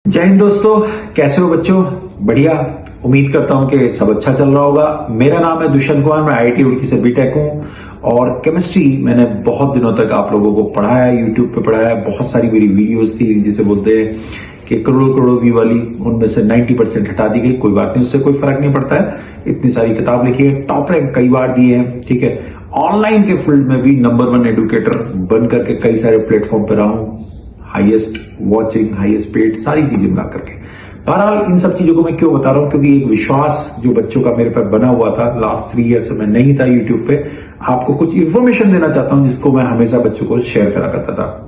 जय हिंद दोस्तों, कैसे हो बच्चों? बढ़िया। उम्मीद करता हूं कि सब अच्छा चल रहा होगा। मेरा नाम है दुष्यंत कुमार, मैं आईआईटी रुड़की से बीटेक हूं और केमिस्ट्री मैंने बहुत दिनों तक आप लोगों को पढ़ाया, यूट्यूब पे पढ़ाया। बहुत सारी मेरी वीडियोस थी जिसे बोलते हैं कि करोड़ों करोड़ों व्यू वाली, उनमें से 90% हटा दी गई। कोई बात नहीं, उससे कोई फर्क नहीं पड़ता है। इतनी सारी किताब लिखी है, टॉप रैंक कई बार दिए हैं, ठीक है। ऑनलाइन के फील्ड में भी नंबर 1 एडुकेटर बन करके कई सारे प्लेटफॉर्म पर रहा हूं। हाईएस्ट वॉचिंग, हाईएस्ट पेड, सारी चीजें मिला करके। बहरहाल इन सब चीजों को मैं क्यों बता रहा हूं? क्योंकि एक विश्वास जो बच्चों का मेरे पर बना हुआ था, लास्ट 3 ईयर से मैं नहीं था यूट्यूब पे। आपको कुछ इंफॉर्मेशन देना चाहता हूं जिसको मैं हमेशा बच्चों को शेयर करा करता था।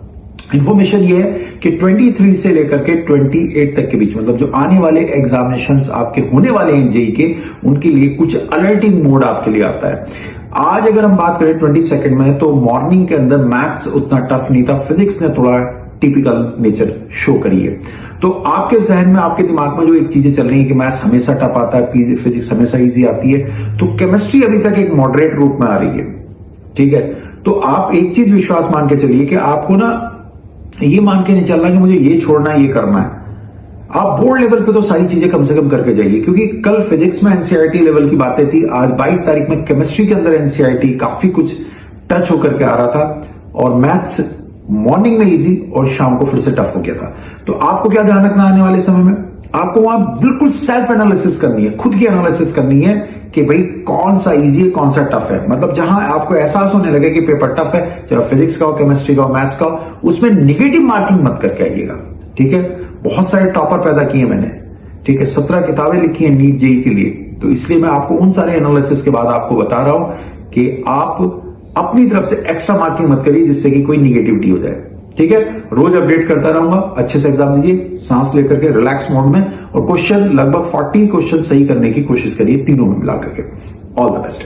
इंफॉर्मेशन ये है कि 23 से लेकर के 28 तक के बीच, मतलब जो आने वाले एग्जामिनेशंस आपके होने वाले हैं जेई के, उनके लिए कुछ अलर्टिंग मोड आपके लिए आता है। आज अगर हम बात करें 22 में, तो मॉर्निंग के अंदर मैथ्स उतना टफ नहीं था, फिजिक्स ने थोड़ा टिपिकल नेचर शो करी है। तो आपके जहन में, आपके दिमाग में जो एक चीजें चल रही है कि मैथ्स हमेशा टफ आता है, फिजिक्स हमेशा इजी आती है, तो केमिस्ट्री अभी तक एक मॉडरेट रूप में आ रही है, ठीक है। तो आप एक चीज विश्वास मान के चलिए कि आपको ना ये मान के नहीं चलना कि मुझे ये छोड़ना है, ये करना है। आप बोर्ड लेवल पे तो सारी चीजें कम से कम करके जाइए, क्योंकि कल फिजिक्स में एनसीईआरटी लेवल की बातें थी, आज 22 तारीख में केमिस्ट्री के अंदर एनसीईआरटी काफी कुछ टच होकर के आ रहा था और मैथ्स मॉर्निंग में इजी और शाम को फिर से टफ हो गया था। तो आपको क्या ध्यान रखना आने वाले समय में? आपको वहां बिल्कुल सेल्फ एनालिसिस करनी है, खुद की एनालिसिस करनी है कि भाई कौन सा इजी है, कौन सा टफ है। मतलब जहां आपको एहसास होने लगे कि पेपर टफ है, चाहे फिजिक्स का हो, केमिस्ट्री का हो, मैथ्स का हो, उसमें निगेटिव मार्किंग मत करके आइएगा, ठीक है। बहुत सारे टॉपर पैदा किए मैंने, ठीक है। 17 किताबें लिखी है नीट जेई के लिए, तो इसलिए मैं आपको उन सारे एनालिसिस के बाद आपको बता रहा हूं कि आप अपनी तरफ से एक्स्ट्रा मार्किंग मत करिए जिससे कि कोई निगेटिविटी हो जाए, ठीक है। रोज अपडेट करता रहूंगा। अच्छे से एग्जाम दीजिए, सांस लेकर के, रिलैक्स मोड में, और क्वेश्चन लगभग 40 क्वेश्चन सही करने की कोशिश करिए, तीनों में मिला करके। All the best.